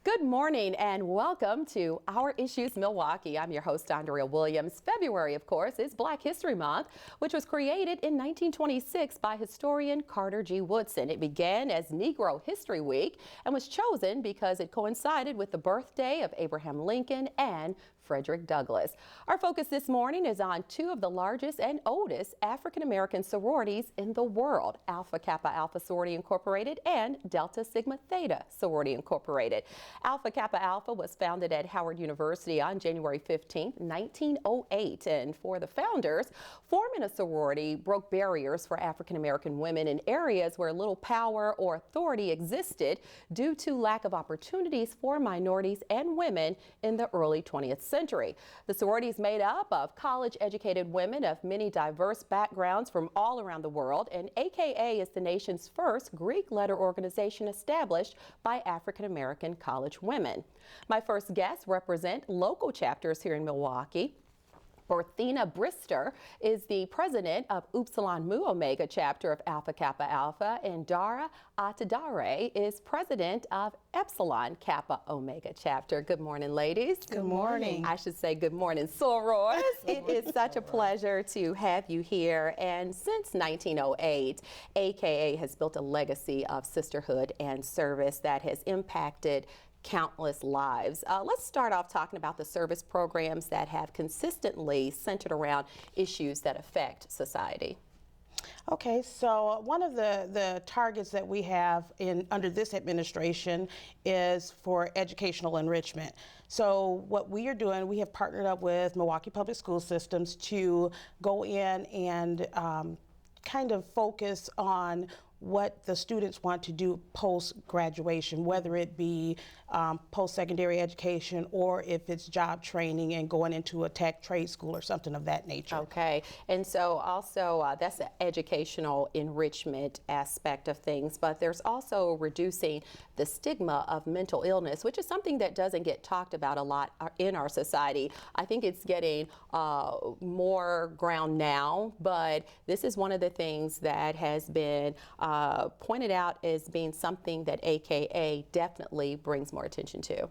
Good morning and welcome to Our Issues Milwaukee. I'm your host, Andrea Williams. February, of course, is Black History Month, which was created in 1926 by historian Carter G. Woodson. It began as Negro History Week and was chosen because it coincided with the birthday of Abraham Lincoln and Frederick Douglass. Our focus this morning is on two of the largest and oldest African-American sororities in the world, Alpha Kappa Alpha Sorority Incorporated and Delta Sigma Theta Sorority Incorporated. Alpha Kappa Alpha was founded at Howard University on January 15, 1908, and for the founders, forming a sorority broke barriers for African-American women in areas where little power or authority existed due to lack of opportunities for minorities and women in the early 20th century. The sorority is made up of college-educated women of many diverse backgrounds from all around the world, and AKA is the nation's first Greek letter organization established by African-American college women. My first guests represent local chapters here in Milwaukee. Berthena Brister is the president of Upsilon Mu Omega chapter of Alpha Kappa Alpha, and Dara Atandare is president of Epsilon Kappa Omega chapter. Good morning, ladies. Good morning. I should say good morning, sorors. It is such a pleasure to have you here. And since 1908, AKA has built a legacy of sisterhood and service that has impacted countless lives. Let's start off talking about the service programs that have consistently centered around issues that affect society. Okay, so one of the targets that we have under this administration is for educational enrichment. So what we are doing, we have partnered up with Milwaukee Public School Systems to go in and kind of focus on what the students want to do post-graduation, whether it be post-secondary education or if it's job training and going into a tech trade school or something of that nature. Okay, and so also that's the educational enrichment aspect of things, but there's also reducing the stigma of mental illness, which is something that doesn't get talked about a lot in our society. I think it's getting more ground now, but this is one of the things that has been pointed out as being something that AKA definitely brings more attention to.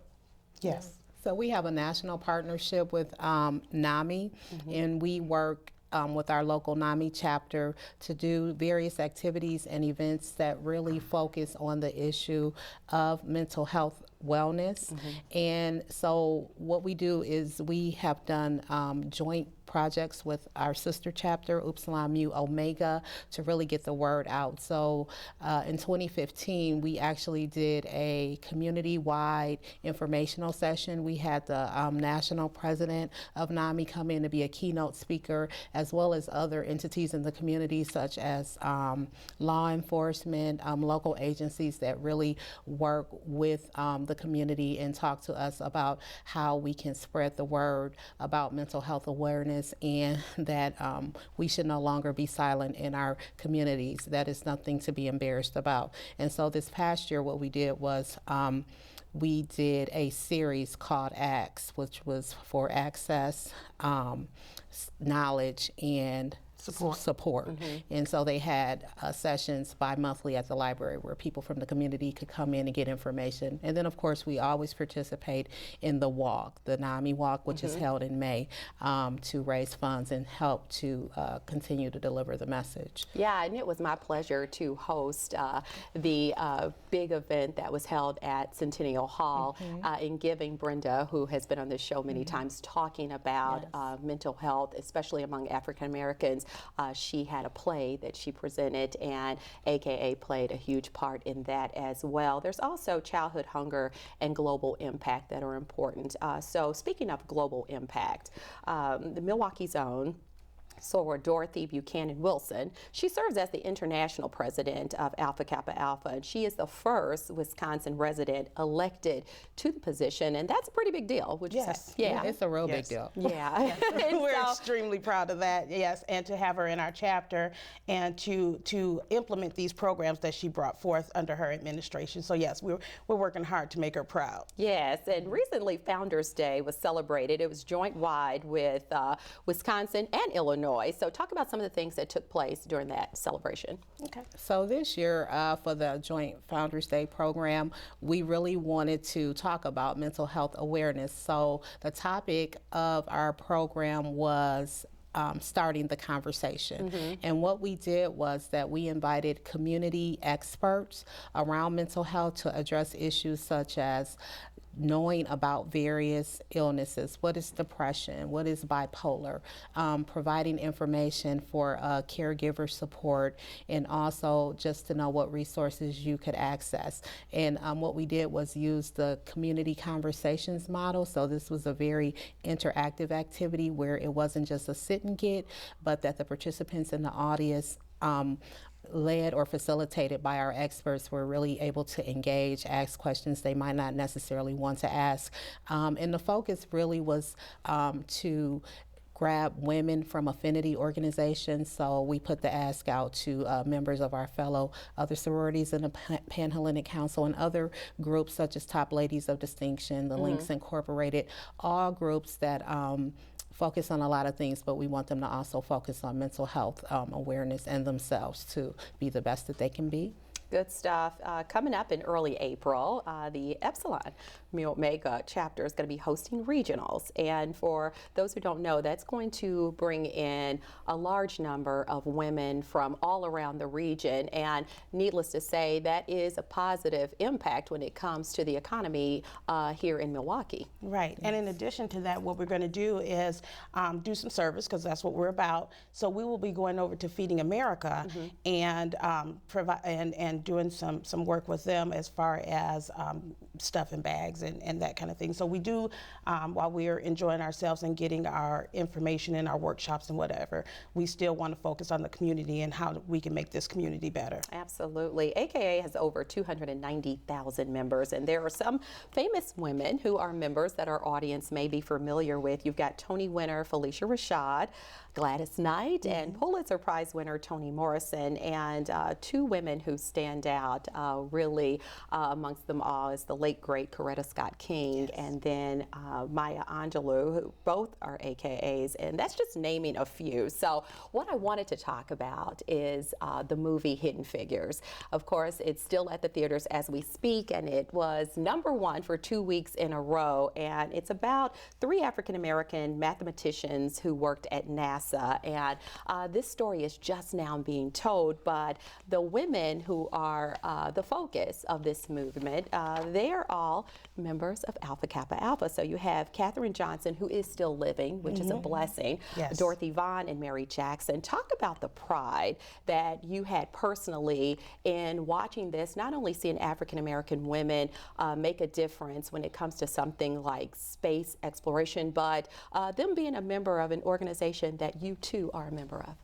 Yes. So we have a national partnership with NAMI, and we work with our local NAMI chapter to do various activities and events that really focus on the issue of mental health wellness. And so what we do is we have done joint projects with our sister chapter, Upsilon Mu Omega, to really get the word out. So in 2015, we actually did a community-wide informational session. We had the national president of NAMI come in to be a keynote speaker, as well as other entities in the community, such as law enforcement, local agencies that really work with the community and talk to us about how we can spread the word about mental health awareness, and that we should no longer be silent in our communities. That is nothing to be embarrassed about. And so this past year, what we did was we did a series called ACTS, which was for access, knowledge, and support. And so they had sessions bi-monthly at the library where people from the community could come in and get information. And then, of course, we always participate in the walk, the NAMI walk, which is held in May, to raise funds and help to continue to deliver the message. Yeah, and it was my pleasure to host the big event that was held at Centennial Hall in giving Brenda, who has been on this show many times, talking about mental health, especially among African Americans. She had a play that she presented, and AKA played a huge part in that as well. There's also childhood hunger and global impact that are important. So speaking of global impact, the Milwaukee's own soror Dorothy Buchanan Wilson. She serves as the international president of Alpha Kappa Alpha, and she is the first Wisconsin resident elected to the position, and that's a pretty big deal, would you say? Yeah, it's a real big deal. Yeah. We're extremely proud of that, yes, and to have her in our chapter and to implement these programs that she brought forth under her administration. So yes, we're working hard to make her proud. Yes, and recently Founders Day was celebrated. It was joint-wide with Wisconsin and Illinois. Illinois. So talk about some of the things that took place during that celebration. Okay. So this year, for the Joint Founders Day program, we really wanted to talk about mental health awareness. So the topic of our program was starting the conversation. And what we did was that we invited community experts around mental health to address issues such as knowing about various illnesses. What is depression? What is bipolar? Providing information for caregiver support, and also just to know what resources you could access. And what we did was use the community conversations model. So this was a very interactive activity where it wasn't just a sit and get, but that the participants in the audience led or facilitated by our experts were really able to engage, ask questions they might not necessarily want to ask. And the focus really was to grab women from affinity organizations. So we put the ask out to members of our fellow other sororities in the Pan-Hellenic Council and other groups such as Top Ladies of Distinction, the Links Incorporated, all groups that focus on a lot of things, but we want them to also focus on mental health awareness and themselves to be the best that they can be. Good stuff. Coming up in early April, the Epsilon Mu Omega chapter is going to be hosting regionals. And for those who don't know, that's going to bring in a large number of women from all around the region. And needless to say, that is a positive impact when it comes to the economy here in Milwaukee. Right. And in addition to that, what we're going to do is do some service, because that's what we're about. So we will be going over to Feeding America and and doing some work with them as far as stuff in bags and that kind of thing. So we do, while we're enjoying ourselves and getting our information in our workshops and whatever, we still want to focus on the community and how we can make this community better. Absolutely. AKA has over 290,000 members, and there are some famous women who are members that our audience may be familiar with. You've got Tony winner Felicia Rashad, Gladys Knight, and Pulitzer Prize winner Toni Morrison, and two women who stand out really amongst them all is the late great Coretta Scott King, and then Maya Angelou, who both are AKAs, and that's just naming a few. So what I wanted to talk about is the movie Hidden Figures. Of course, it's still at the theaters as we speak, and it was #1 for 2 weeks in a row, and it's about 3 African-American mathematicians who worked at NASA. And this story is just now being told, but the women who are the focus of this movement, they are all members of Alpha Kappa Alpha. So you have Katherine Johnson, who is still living, which is a blessing, Dorothy Vaughan and Mary Jackson. Talk about the pride that you had personally in watching this, not only seeing African-American women make a difference when it comes to something like space exploration, but them being a member of an organization that you too are a member of.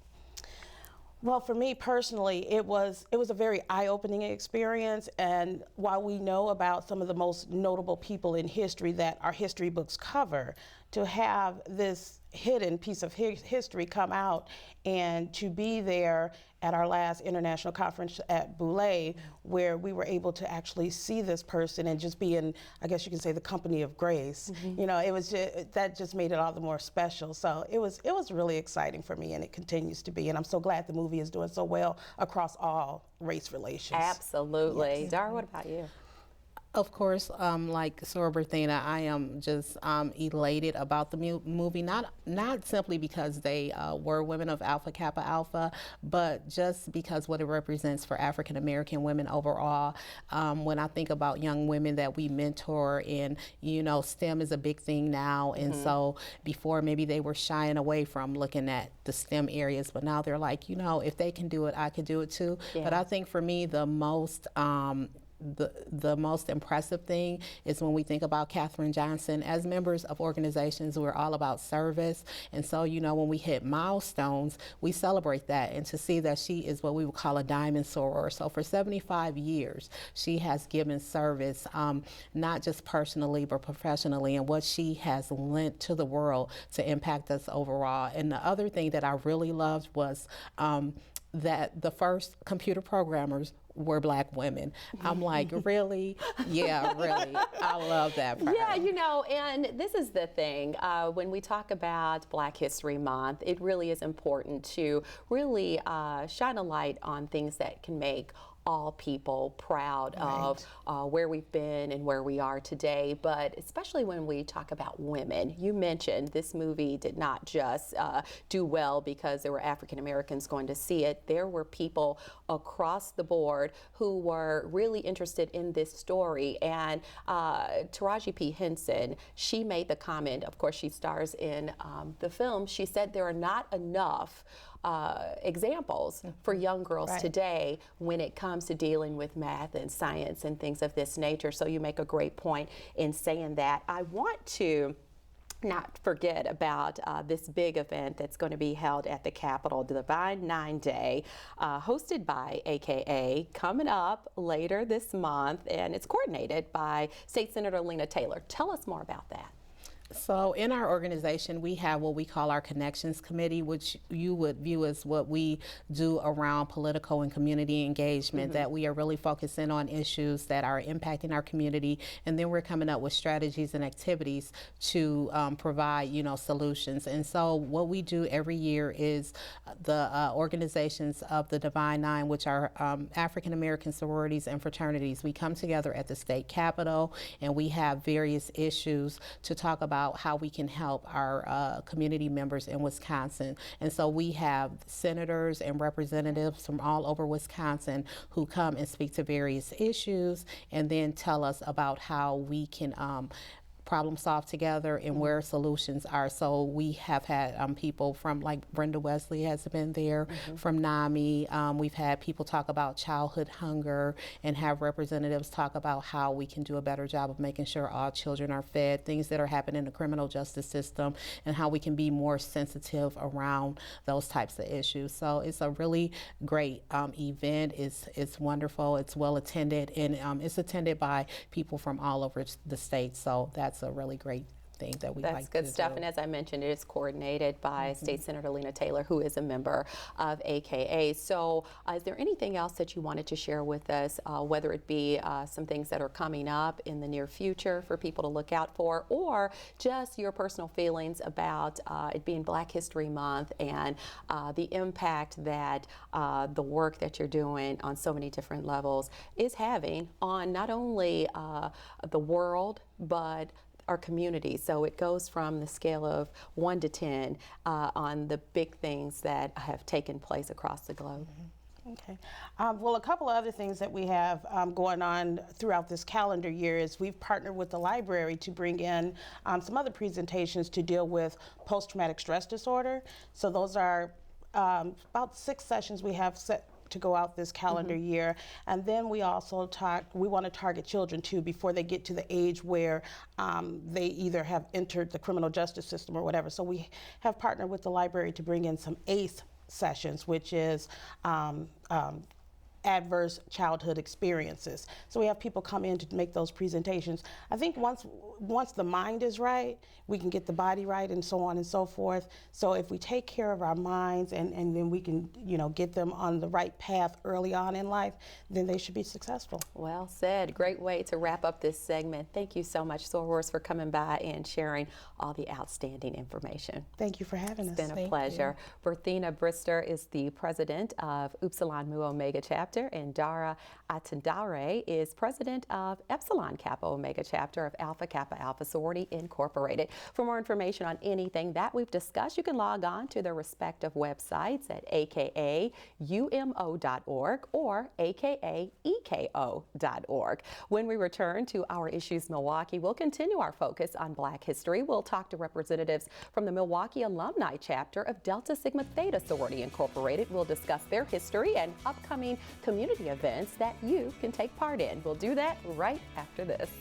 Well, for me personally, it was a very eye-opening experience, and while we know about some of the most notable people in history that our history books cover, to have this hidden piece of history come out and to be there at our last international conference at Boulé, where we were able to actually see this person and just be in, I guess you can say, the company of grace. You know, it was that just made it all the more special. So it was really exciting for me, and it continues to be. And I'm so glad the movie is doing so well across all race relations. Absolutely. Dara, what about you? Of course, like Soror Berthena, I am just elated about the movie, not simply because they were women of Alpha Kappa Alpha, but just because what it represents for African American women overall. When I think about young women that we mentor, and you know, STEM is a big thing now, and so before maybe they were shying away from looking at the STEM areas, but now they're like, you know, if they can do it, I can do it too. But I think for me, the most impressive thing is when we think about Katherine Johnson. As members of organizations, we're all about service, and so, you know, when we hit milestones, we celebrate that, and to see that she is what we would call a diamond soror. So for 75 years, she has given service, not just personally, but professionally, and what she has lent to the world to impact us overall. And the other thing that I really loved was that the first computer programmers were Black women. I'm like, really? Yeah, really. I love that for Yeah, her. you know, and this is the thing. When we talk about Black History Month, it really is important to really shine a light on things that can make all people proud of where we've been and where we are today, but especially when we talk about women. You mentioned this movie did not just do well because there were African Americans going to see it. There were people across the board who were really interested in this story, and Taraji P. Henson, she made the comment, of course she stars in the film, she said there are not enough examples for young girls today when it comes to dealing with math and science and things of this nature. So you make a great point in saying that. I want to not forget about this big event that's going to be held at the Capitol, the Divine 9 Day, hosted by AKA, coming up later this month, and it's coordinated by State Senator Lena Taylor. Tell us more about that. So in our organization, we have what we call our Connections Committee, which you would view as what we do around political and community engagement, that we are really focusing on issues that are impacting our community, and then we're coming up with strategies and activities to provide, you know, solutions. And so what we do every year is the organizations of the Divine Nine, which are African American sororities and fraternities, we come together at the state capitol, and we have various issues to talk about how we can help our community members in Wisconsin. And so we have senators and representatives from all over Wisconsin who come and speak to various issues and then tell us about how we can problem solve together and where solutions are. So we have had people from, like Brenda Wesley has been there, from NAMI. We've had people talk about childhood hunger and have representatives talk about how we can do a better job of making sure all children are fed, things that are happening in the criminal justice system, and how we can be more sensitive around those types of issues. So it's a really great event. It's wonderful. It's well attended, and it's attended by people from all over the state. So that's a really great thing that we like to do. That's good stuff, and as I mentioned, it is coordinated by State Senator Lena Taylor, who is a member of AKA. So is there anything else that you wanted to share with us, whether it be some things that are coming up in the near future for people to look out for, or just your personal feelings about it being Black History Month and the impact that the work that you're doing on so many different levels is having on not only the world, but our community. So it goes from the scale of 1 to 10 on the big things that have taken place across the globe. Okay. Well, a couple of other things that we have going on throughout this calendar year is we've partnered with the library to bring in some other presentations to deal with post-traumatic stress disorder. So those are about 6 sessions we have set to go out this calendar year. And then we also we want to target children too before they get to the age where they either have entered the criminal justice system or whatever. So we have partnered with the library to bring in some ACE sessions, which is adverse childhood experiences. So we have people come in to make those presentations. I think once the mind is right, we can get the body right, and so on and so forth. So if we take care of our minds and then we can, you know, get them on the right path early on in life, then they should be successful. Well said. Great way to wrap up this segment. Thank you so much, Sorors, for coming by and sharing all the outstanding information. Thank you for having us. It's been a pleasure. Berthena Brister is the president of Upsilon Mu Omega Chapter, and Dara Atandare is president of Epsilon Kappa Omega Chapter of Alpha Kappa Alpha Sorority Incorporated. For more information on anything that we've discussed, you can log on to their respective websites at akaumo.org or akaeko.org. When we return to Our Issues Milwaukee, we'll continue our focus on Black history. We'll talk to representatives from the Milwaukee Alumni Chapter of Delta Sigma Theta Sorority Incorporated. We'll discuss their history and upcoming community events that you can take part in. We'll do that right after this.